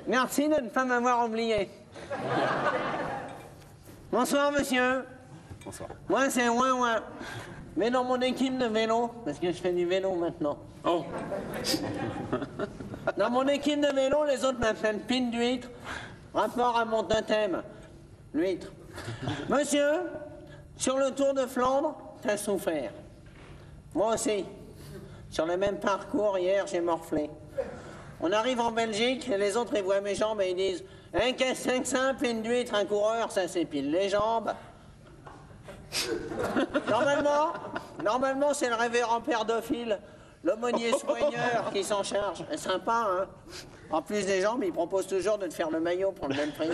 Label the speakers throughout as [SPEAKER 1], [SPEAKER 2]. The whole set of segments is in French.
[SPEAKER 1] Merci de ne pas m'avoir oublié. Bonsoir, monsieur.
[SPEAKER 2] Bonsoir.
[SPEAKER 1] Moi, c'est Ouin. Mais dans mon équipe de vélo, parce que je fais du vélo maintenant.
[SPEAKER 2] Oh.
[SPEAKER 1] Dans mon équipe de vélo, les autres m'appellent Pine d'huître. Rapport à mon totem, l'huître. Monsieur, sur le Tour de Flandre, t'as souffert. Moi aussi. Sur le même parcours, hier, j'ai morflé. On arrive en Belgique, et les autres, ils voient mes jambes et ils disent « Un K500, Pine d'huître, un coureur, ça s'épile les jambes. » Normalement, c'est le révérend père Dauphile, l'aumônier soigneur qui s'en charge. C'est sympa, hein? En plus des jambes, il propose toujours de te faire le maillot pour le même prix.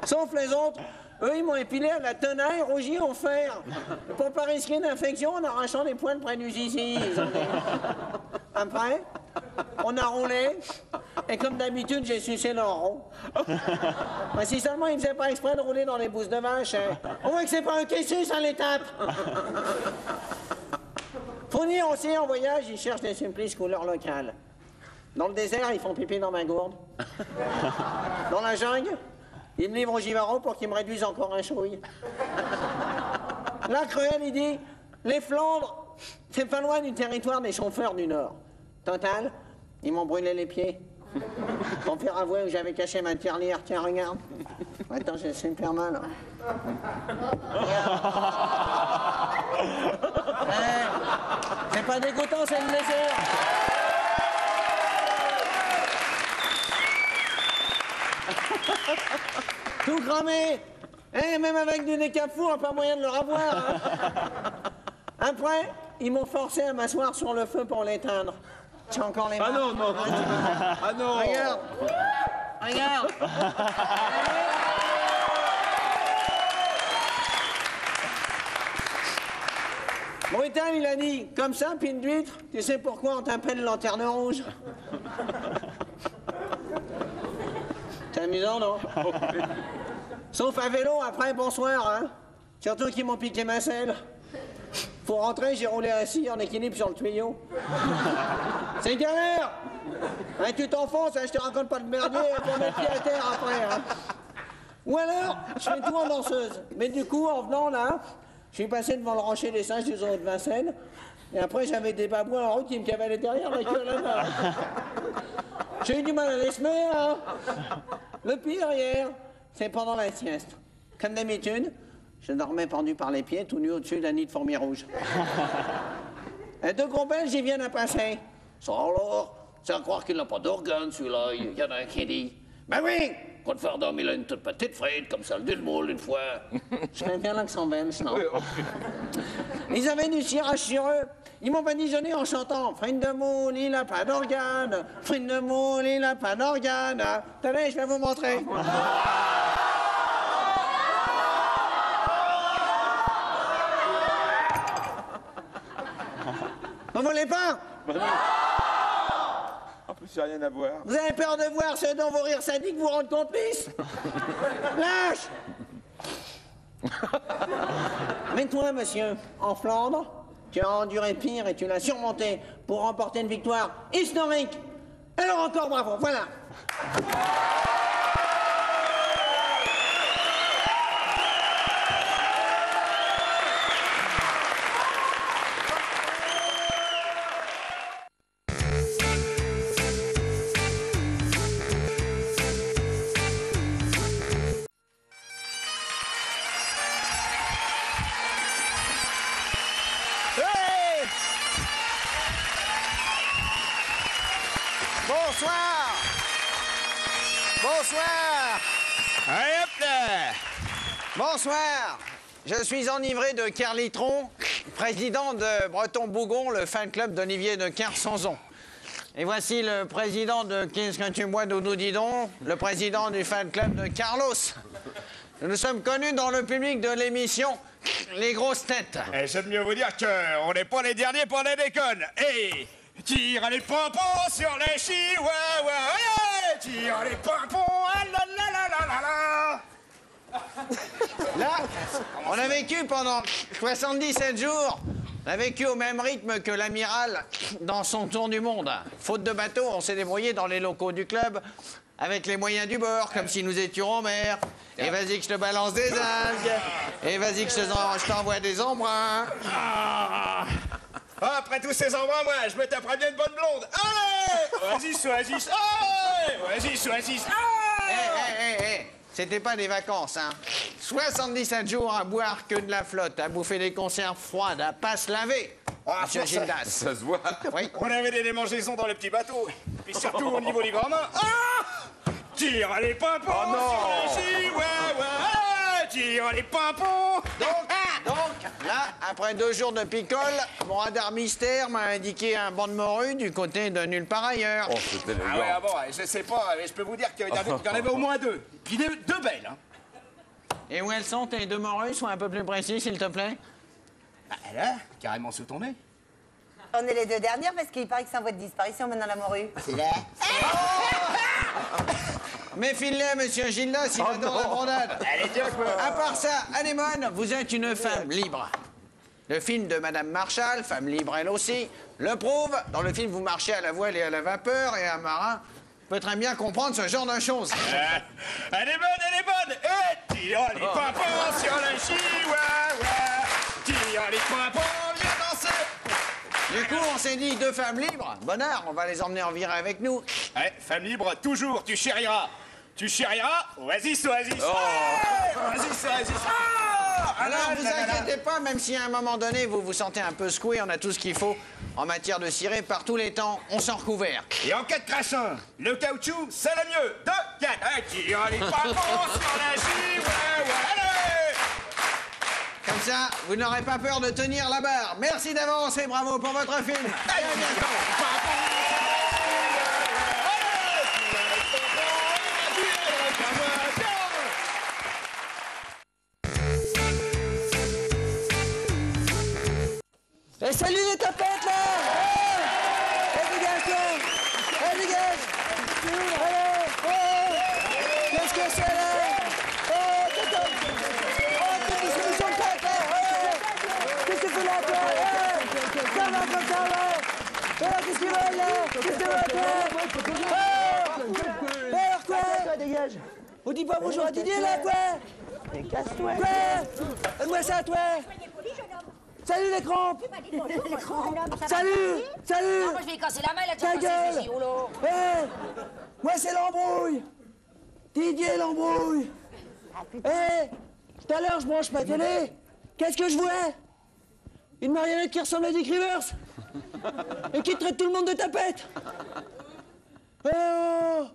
[SPEAKER 1] Sauf les autres, eux, ils m'ont épilé à la tenaille rougie au fer. Pour pas risquer une infection en arrachant des poils près du zizi. Après, on a roulé, et comme d'habitude, j'ai sucé leur rond. Mais si seulement ils faisaient pas exprès de rouler dans les bousses de vache, hein. On voit que c'est pas un caissus à l'étape. Faut dire aussi, en voyage, ils cherchent des supplices couleur locale. Dans le désert, ils font pipi dans ma gourde. Dans la jungle, ils me livrent au givaro pour qu'ils me réduisent encore un chouille. Là, Cruel, il dit, les Flandres, c'est pas loin du territoire des chauffeurs du Nord. Total, ils m'ont brûlé les pieds. Pour faire avouer où j'avais caché ma tirelire. Tiens, regarde. Attends, j'ai super mal. C'est pas dégoûtant, c'est le désert. Tout cramé. Même avec du décafour, pas moyen de le revoir. Hein. Après, ils m'ont forcé à m'asseoir sur le feu pour l'éteindre. J'ai encore les mains.
[SPEAKER 2] Ah non, non, non. Ah non.
[SPEAKER 1] Regarde. Regarde. Brutal, il a dit, comme ça, Pine d'huître, tu sais pourquoi on t'appelle lanterne rouge? C'est amusant, non? Sauf à vélo, après, bonsoir, hein. Surtout qu'ils m'ont piqué ma selle. Pour rentrer, j'ai roulé assis en équilibre sur le tuyau. C'est galère! Hein, tu t'enfonces, hein, je te raconte pas de merdier pour mettre pied à terre après. Hein. Ou alors, je fais tout en danseuse. Mais du coup, en venant là, je suis passé devant le rocher des singes du zoo de Vincennes. Et après, j'avais des babouins en route qui me cavalaient derrière la queue là-bas. J'ai eu du mal à les semer, hein. Le pire hier, c'est pendant la sieste. Comme d'habitude, je dormais pendu par les pieds, tout nu au-dessus d'un nid de fourmis rouges. Et deux gros Belges, ils viennent à passer. Ça alors, c'est à croire qu'il n'a pas d'organes, celui-là. Il y en a un qui dit, ben oui, quand Ferdinand, il a une toute petite frite, comme ça, le Dulmoul, une fois. Je fais bien l'accent belge, non? Ils avaient du cirage sur eux. Ils m'ont badigeonné en chantant, frine de moule, il n'a pas d'organes. Frine de moule, il n'a pas d'organes. Attendez, je vais vous montrer. Vous voulez pas?
[SPEAKER 2] En plus, il n'y a rien à voir.
[SPEAKER 1] Vous avez peur de voir ceux dont vos rires sadiques vous rendent complices? Lâche! Mais toi, monsieur, en Flandre, tu as enduré pire et tu l'as surmonté pour remporter une victoire historique. Alors encore bravo, voilà. Bonsoir! Bonsoir!
[SPEAKER 3] Allez hop là!
[SPEAKER 1] Bonsoir! Je suis enivré de Kerlitron, président de Breton-Bougon, le fan club d'Olivier de Kersauzon. Et voici le président de Qu'est-ce que tu bois, Doudou Didon, le président du fan club de Carlos. Nous sommes connus dans le public de l'émission Les Grosses Têtes.
[SPEAKER 3] Et j'aime mieux vous dire qu'on n'est pas les derniers pour les déconnes. Et tire les pompons sur les chihuahuas. Ouais, tire les pompons. Ah là là là là là là.
[SPEAKER 1] Là, on a vécu pendant 77 jours On a vécu au même rythme que l'amiral dans son tour du monde. Faute de bateau, on s'est débrouillé dans les locaux du club avec les moyens du bord, comme si nous étions en mer. Et vas-y que je te balance des algues. Et vas-y que je t'envoie des embruns.
[SPEAKER 3] Ah, après tous ces embruns, moi, je me taperais bien une bonne blonde. Allez! Oasis, Oasis, allez! Oasis, Oasis, allez!
[SPEAKER 1] C'était pas des vacances, hein. 77 jours à boire que de la flotte, à bouffer des conserves froides, à pas se laver. Monsieur Gildas.
[SPEAKER 2] Ça se voit.
[SPEAKER 1] Oui.
[SPEAKER 3] On avait des démangeaisons dans le petit bateau. Puis surtout au niveau du grand main. Tire les pimpons sur les chihuahuas. Tire les pimpons.
[SPEAKER 1] Donc, là, après 2 jours de picole, mon radar mystère m'a indiqué un banc de morues du côté de nulle part ailleurs.
[SPEAKER 2] Oh, c'était le
[SPEAKER 3] Ah ouais, bon, je sais pas, mais je peux vous dire qu'il y en avait au moins 2. Puis 2 belles, hein.
[SPEAKER 1] Et où elles sont, tes 2 morues? Sois un peu plus précis, s'il te plaît.
[SPEAKER 3] Là, carrément sous ton nez.
[SPEAKER 4] On est les 2 dernières parce qu'il paraît que c'est en voie de disparition maintenant la morue.
[SPEAKER 3] C'est là.
[SPEAKER 1] Mais file-les, monsieur Gildas, il adore la brandade.
[SPEAKER 3] Allez, tiens, quoi.
[SPEAKER 1] À part ça, Anémone, vous êtes une femme libre. Le film de Madame Marshall, femme libre elle aussi, le prouve. Dans le film, vous marchez à la voile et à la vapeur, et un marin peut très bien comprendre ce genre de choses.
[SPEAKER 3] Elle est bonne. Et tire les pimpons sur le chihuahua. Tire les pimpons, viens danser.
[SPEAKER 1] Du coup, on s'est dit 2 femmes libres. Bonheur, on va les emmener en virée avec nous.
[SPEAKER 3] Ouais, femme libre, toujours, tu chériras. Tu chériras, Oasis, Oasis.
[SPEAKER 2] Oh.
[SPEAKER 3] Oasis, Oasis.
[SPEAKER 1] Alors, vous inquiétez pas, même si à un moment donné, vous vous sentez un peu secoué, on a tout ce qu'il faut en matière de ciré par tous les temps, on sort couvert.
[SPEAKER 3] Et en cas de crachin, le caoutchouc, c'est le mieux. 2, 4, tire les pimpons sur la chihuahua. Allez!
[SPEAKER 1] Comme ça, vous n'aurez pas peur de tenir la barre. Merci d'avance et bravo pour votre film. Et à bientôt.
[SPEAKER 5] Et salut les tapettes là! Dégage-toi! Dégage! Allez! Qu'est-ce que c'est là? Qu'est-ce que tu fais là? Qu'est-ce que tu fais là toi? Ça va comme ça là? Qu'est-ce qu'ils veulent là? Qu'est-ce que tu veux toi? Alors quoi? Dégage! On dit pas bonjour à Didier là quoi? Casse-toi! Quoi? Donne-moi ça toi! Salut les crampes! Salut! Salut!
[SPEAKER 6] Moi je vais casser la main là, tu
[SPEAKER 5] Ta
[SPEAKER 6] vas passer
[SPEAKER 5] gueule!
[SPEAKER 6] ici, rouleau.
[SPEAKER 5] Hé! Moi c'est l'embrouille! Didier l'embrouille! Hé! Tout à l'heure je branche ma télé. Qu'est-ce que je vois? Une marionnette qui ressemble à Dick Rivers! Et qui traite tout le monde de tapette! Oh!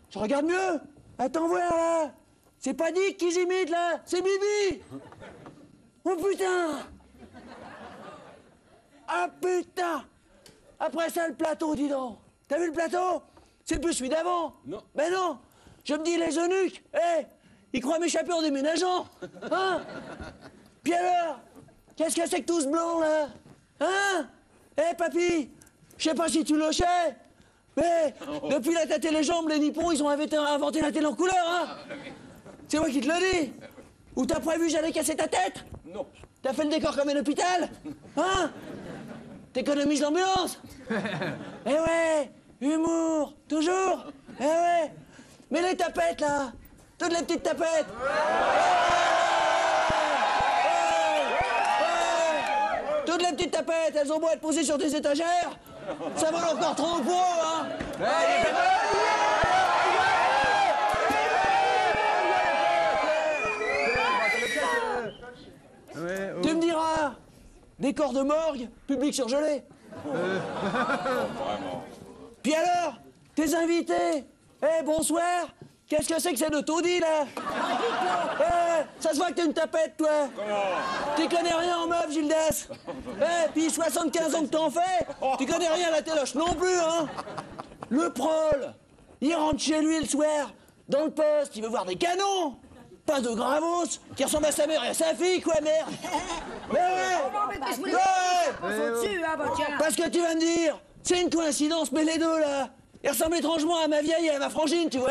[SPEAKER 5] Je regarde mieux! Attends voir là! C'est pas Dick qui j'imite là! C'est Bibi! Oh putain! Ah putain! Après ça, le plateau, dis donc. T'as vu le plateau? C'est plus celui d'avant. Non. Ben non. Je me dis, les eunuques, ils croient m'échapper en déménageant. Hein? Puis alors, qu'est-ce que c'est que tout ce blanc, là? Hein? Papy, je sais pas si tu le sais, mais depuis la tête et les jambes, les nippons, ils ont inventé la télé en couleur, hein? C'est moi qui te le dis. Ou t'as prévu que j'allais casser ta tête? Non. T'as fait le décor comme un hôpital? Hein? T'économises l'ambulance? Eh ouais, humour, toujours? Eh ouais. Mais les tapettes, là, toutes les petites tapettes. Toutes les petites tapettes, elles ont beau être posées sur des étagères, ça vole encore trop pour eux, hein. Tu me diras, décor de morgue, public surgelé. Puis alors, tes invités, bonsoir, qu'est-ce que c'est que ces deux taudis, là? Ça se voit que t'es une tapette, toi. Tu connais rien en meuf, Gildas. Puis 75 ans que t'en fais, tu connais rien à la téloche non plus, hein. Le prol, il rentre chez lui le soir, dans le poste, il veut voir des canons. Pas de gravos, qui ressemble à sa mère et à sa fille, quoi, merde. Mais ouais. Parce que tu vas me dire, c'est une coïncidence, mais les deux, là, ils ressemblent étrangement à ma vieille et à ma frangine, tu vois.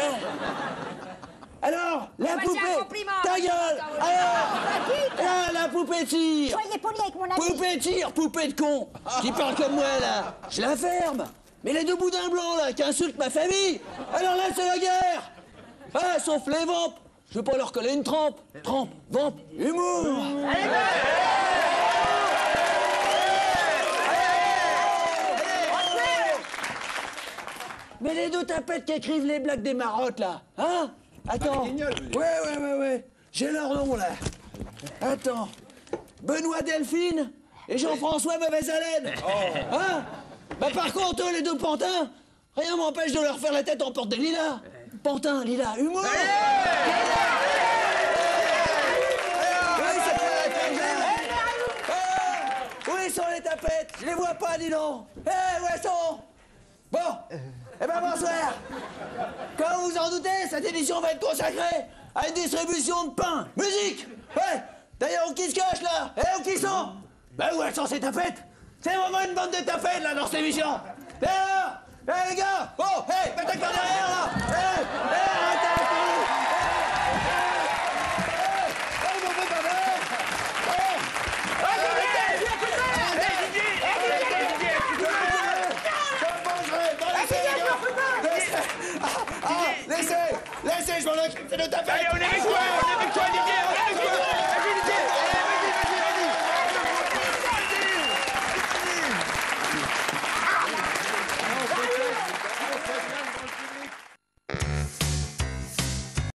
[SPEAKER 5] Alors, la
[SPEAKER 6] Voici
[SPEAKER 5] poupée...
[SPEAKER 6] un compliment.
[SPEAKER 5] Ta gueule. Alors, la poupée tire.
[SPEAKER 6] Soyez poli avec mon ami.
[SPEAKER 5] Poupée tire, poupée de con. Qui parle comme moi, là. Je la ferme. Mais les deux boudins blancs, là, qui insultent ma famille, alors là, c'est la guerre. Ah, sauf les vampes. Je veux pas leur coller une trempe. Trempe, vampe, humour. Mais les deux tapettes qui écrivent les blagues des marottes, là, hein? Attends. Ouais. J'ai leur nom, là. Attends. Benoît Delphine et Jean-François Mauvaise Haleine. Hein? Bah par contre, eux, les deux pantins, rien m'empêche de leur faire la tête en porte des lilas. Pantin, lilas, humour. Où ils sont les tapettes? Je les vois pas, dis donc. Où elles sont? Bon, eh ben bonsoir. Comme vous en doutez, cette édition va être consacrée à une distribution de pain. Musique. Ouais. D'ailleurs, où qui se cache, là? Où qui sont? Ben où elles sont, ces tapettes? C'est vraiment une bande de tapettes, là, dans cette émission. D'ailleurs, les gars. Oh, mettez pas derrière, là. Arrêtez.